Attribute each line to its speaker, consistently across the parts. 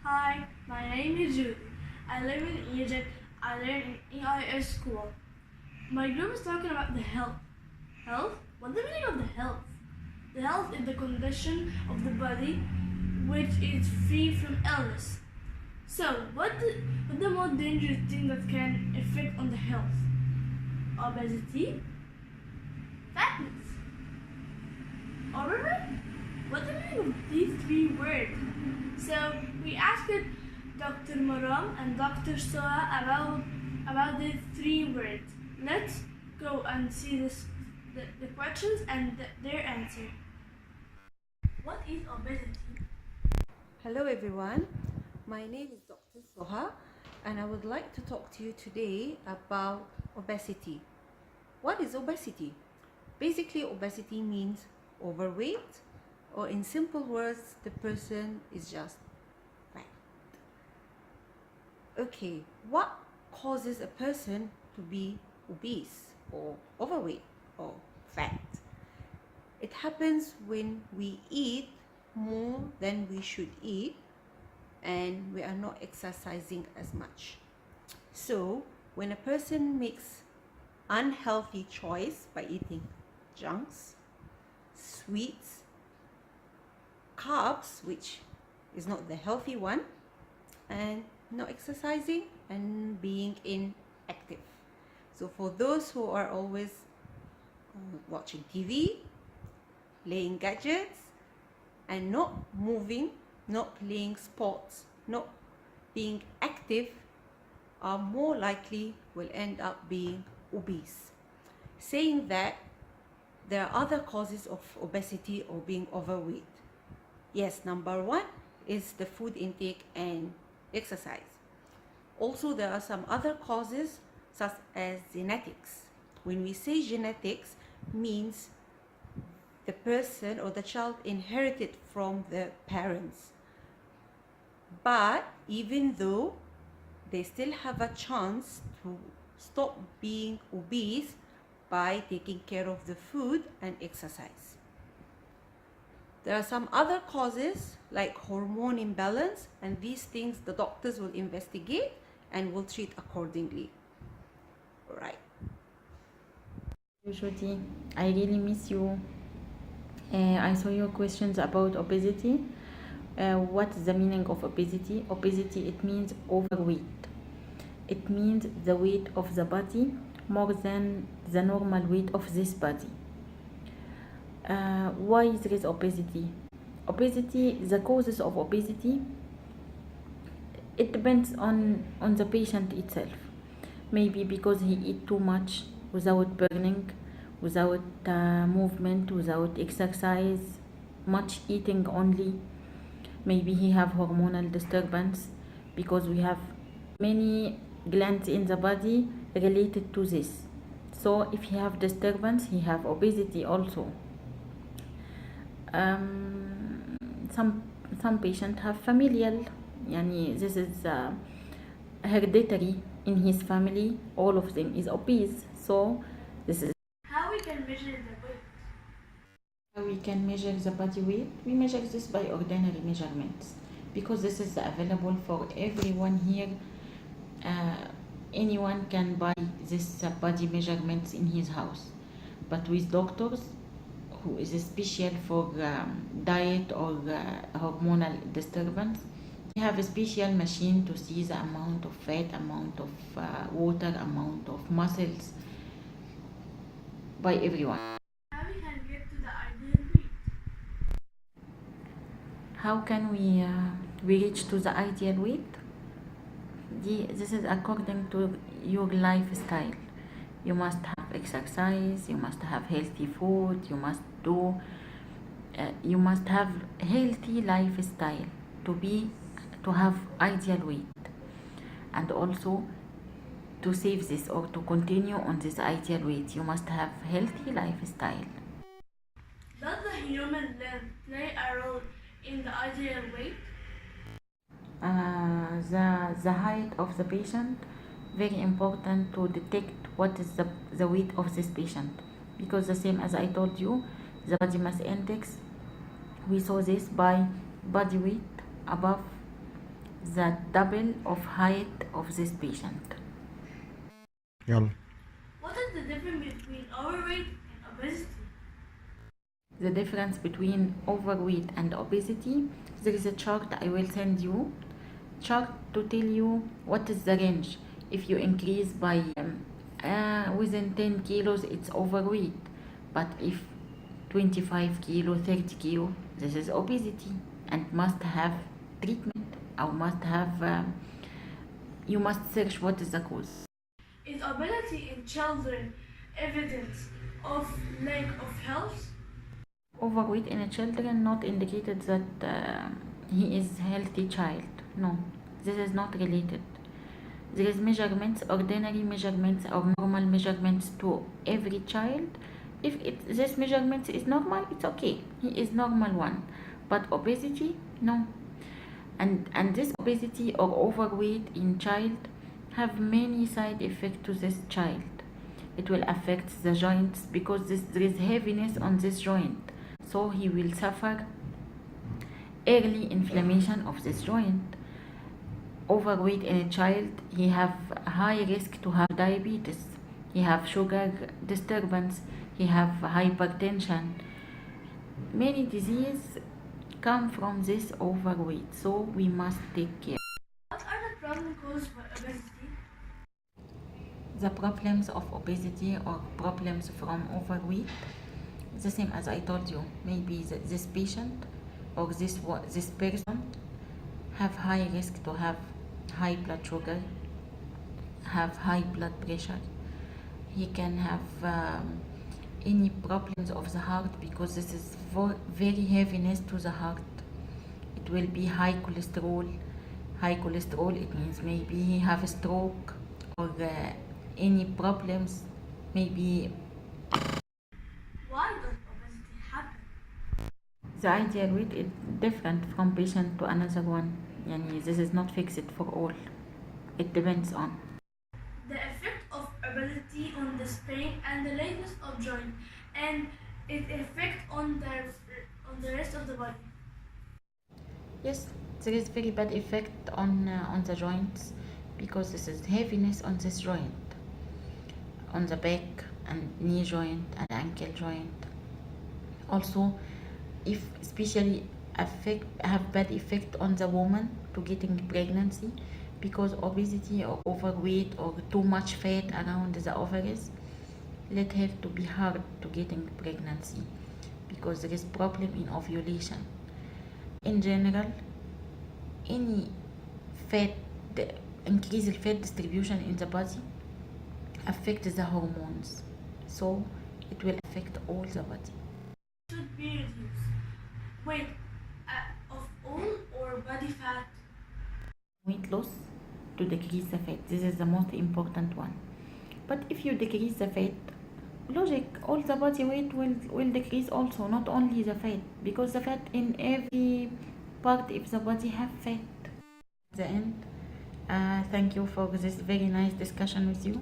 Speaker 1: Hi, my name is Judy. I live in Egypt. I learn in EIS school. My group is talking about the health. Health? What's the meaning of the health? The health is the condition of the body which is free from illness. So, what's the most dangerous thing that can affect on the health? Obesity? Fatness? Overweight? What's the meaning of these three words? So we asked Dr. Maram and Dr. Soa about these three words. Let's go and see the questions and their answer. What is obesity?
Speaker 2: Hello everyone, my name is Dr. Soha and I would like to talk to you today about obesity. What is obesity? Basically, obesity means overweight, or in simple words, the person is just fat. Okay, what causes a person to be obese or overweight or fat? It happens when we eat more than we should eat and we are not exercising as much. So when a person makes unhealthy choice by eating junks, sweets, carbs, which is not the healthy one, and not exercising and being inactive. So for those who are always watching TV, playing gadgets, and not moving, not playing sports, not being active, are more likely will end up being obese. Saying that, there are other causes of obesity or being overweight. Yes, number one is the food intake and exercise. Also, there are some other causes such as genetics. When we say genetics, means the person or the child inherited from the parents. But even though they still have a chance to stop being obese by taking care of the food and exercise. There are some other causes like hormone imbalance, and these things the doctors will investigate and will treat accordingly. All right.
Speaker 3: Judy, I really miss you. I saw your questions about obesity. What is the meaning of obesity? Obesity, it means overweight. It means the weight of the body more than the normal weight of this body. Why there is obesity? Obesity, the causes of obesity, it depends on the patient itself. Maybe because he eat too much without burning, without movement, without exercise, much eating only. Maybe he have hormonal disturbance, because we have many glands in the body related to this. So if he have disturbance, he have obesity also. Some patient have familial, this is hereditary in his family. All of them is obese. So this is
Speaker 1: how we can measure the weight.
Speaker 3: How we can measure the body weight. We measure this by ordinary measurements, because this is available for everyone here. Anyone can buy this body measurements in his house, but with doctors who is special for diet or hormonal disturbance. We have a special machine to see the amount of fat, amount of water, amount of muscles by everyone.
Speaker 1: How we can get to the ideal weight.
Speaker 3: How can we reach to the ideal weight? This is according to your lifestyle. You must have exercise, you must have healthy food, you must have healthy lifestyle to have ideal weight, and also to save this or to continue on this ideal weight, you must have healthy lifestyle.
Speaker 1: Does the human limb play a role in the ideal weight?
Speaker 3: The height of the patient, very important to detect what is the weight of this patient, because the same as I told you, the body mass index, we saw this by body weight above the double of height of this patient.
Speaker 4: يلا.
Speaker 1: What is the difference between overweight and obesity?
Speaker 3: The difference between overweight and obesity, there is a chart I will send you, chart to tell you what is the range. If you increase by within 10 kilos, it's overweight, but if 25 kilo, 30 kilo, this is obesity and must have treatment, or must have you must search what is the cause.
Speaker 1: Is obesity in children evidence of lack of health?
Speaker 3: Overweight in a children not indicated that he is healthy child. No, this is not related. There is measurements, ordinary measurements or normal measurements to every child. If this measurement is normal, it's okay. He is normal one. But obesity, no. And this obesity or overweight in child have many side effects to this child. It will affect the joints because there is heaviness on this joint. So he will suffer early inflammation of this joint. Overweight in a child, he have high risk to have diabetes, he have sugar disturbance, he have hypertension. Many diseases come from this overweight, so we must take care.
Speaker 1: What are the problems caused by obesity?
Speaker 3: The problems of obesity or problems from overweight, the same as I told you. Maybe this patient or this person have high risk to have high blood sugar, have high blood pressure. He can have any problems of the heart because this is very heaviness to the heart. It will be high cholesterol. High cholesterol, it means maybe he have a stroke or any problems, maybe.
Speaker 1: Why does obesity happen?
Speaker 3: The ideal weight is different from patient to another one. Yani this is not fixed for all. It depends on.
Speaker 1: The effect of obesity on the spine and the lightness of joint and its effect on the rest of the body.
Speaker 3: Yes, there is very bad effect on the joints because this is heaviness on this joint, on the back and knee joint and ankle joint. Also, if especially have bad effect on the woman to getting pregnancy because obesity or overweight or too much fat around the ovaries let her to be hard to getting pregnancy because there is problem in ovulation. In general, any fat, the increased fat distribution in the body affects the hormones, so it will affect all the body.
Speaker 1: Should be reduced. Weight of all or body fat.
Speaker 3: Weight loss to decrease the fat, this is the most important one. But if you decrease the fat, logic, all the body weight will decrease also, not only the fat, because the fat in every part of the body have fat. At the end, thank you for this very nice discussion with you,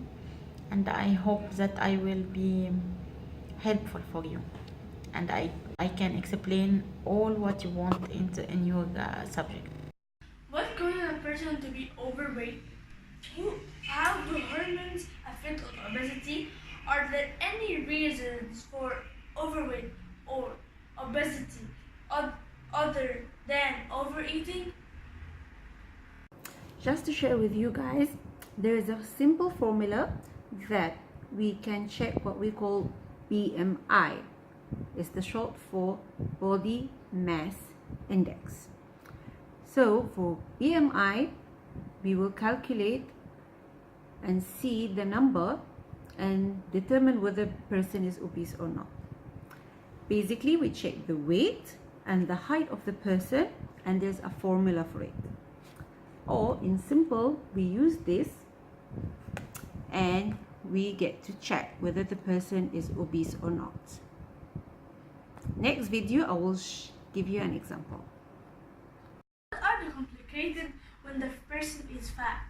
Speaker 3: and I hope that I will be helpful for you, and I can explain all what you want in your subject.
Speaker 1: What causes a person to be overweight? How do hormones affect obesity? Are there any reasons for overweight or obesity other than overeating?
Speaker 2: Just to share with you guys, there is a simple formula that we can check what we call BMI. It's the short for body mass index. So for BMI, we will calculate and see the number and determine whether the person is obese or not. Basically, we check the weight and the height of the person, and there's a formula for it. Or in simple, we use this and we get to check whether the person is obese or not. Next video, I will give you an example.
Speaker 1: What are the complications when the person is fat?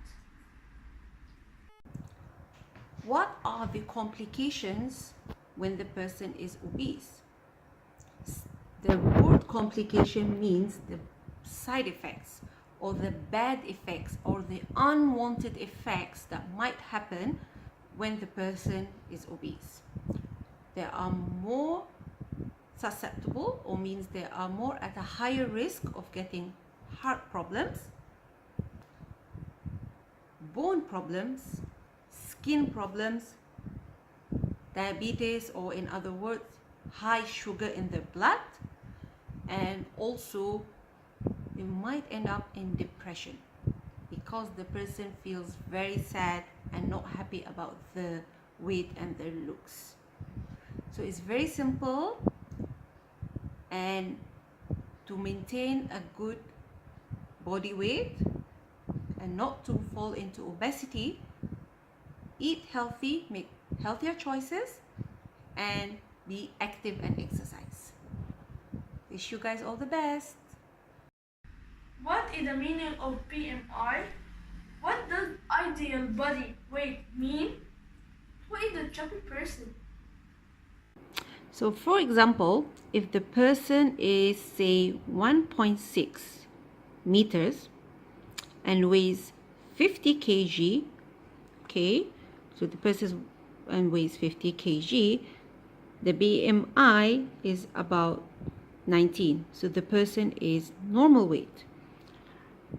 Speaker 2: What are the complications when the person is obese? The word complication means the side effects or the bad effects or the unwanted effects that might happen when the person is obese. They are more susceptible, or means they are more at a higher risk of getting heart problems, bone problems, skin problems, diabetes, or in other words, high sugar in the blood, and also they might end up in depression because the person feels very sad and not happy about the weight and their looks. So it's very simple, and to maintain a good body weight and not to fall into obesity, eat healthy, make healthier choices, and be active and exercise. Wish you guys all the best.
Speaker 1: What is the meaning of BMI? What does ideal body weight mean? What is the chubby person?
Speaker 2: So for example, if the person is say 1.6 meters and weighs 50 kg, okay, so the person weighs 50 kg, the BMI is about 19, so the person is normal weight.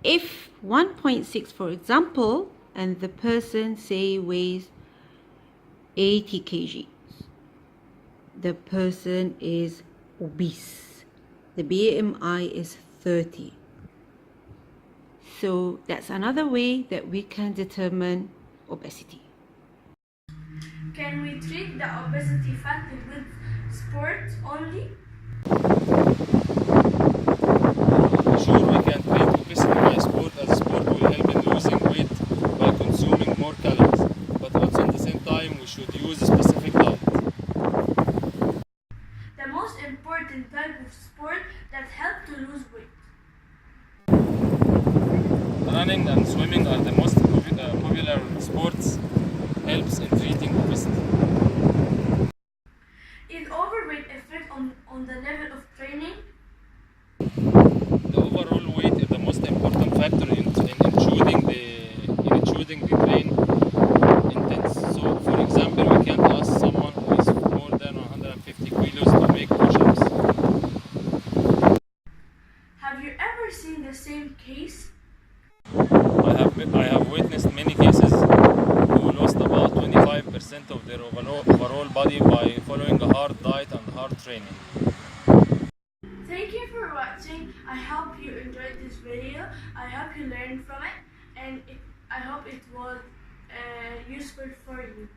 Speaker 2: If 1.6 for example, and the person say weighs 80 kg, the person is obese. The BMI is 30. So that's another way that we can determine obesity.
Speaker 1: Can we treat the obesity factor with sport only?
Speaker 5: Sure, we can treat obesity by sport, as sport will help in losing weight by consuming more calories. But also at the same time, we should use a specific diet.
Speaker 1: The most important type of sport that help to lose weight.
Speaker 5: Running and swimming are the most popular sports, helps in treating obesity.
Speaker 1: Is overweight effect on the level of training?
Speaker 5: The overall weight is the most important factor in choosing the train intense. So, for example, we can't ask someone who is more than 150 kilos to make push-ups.
Speaker 1: Have you ever seen the same case?
Speaker 5: I have witnessed many cases who lost about 25% of their overall body by following a hard diet and hard training.
Speaker 1: Thank you for watching. I hope you enjoyed this video. I hope you learned from it, and I hope it was useful for you.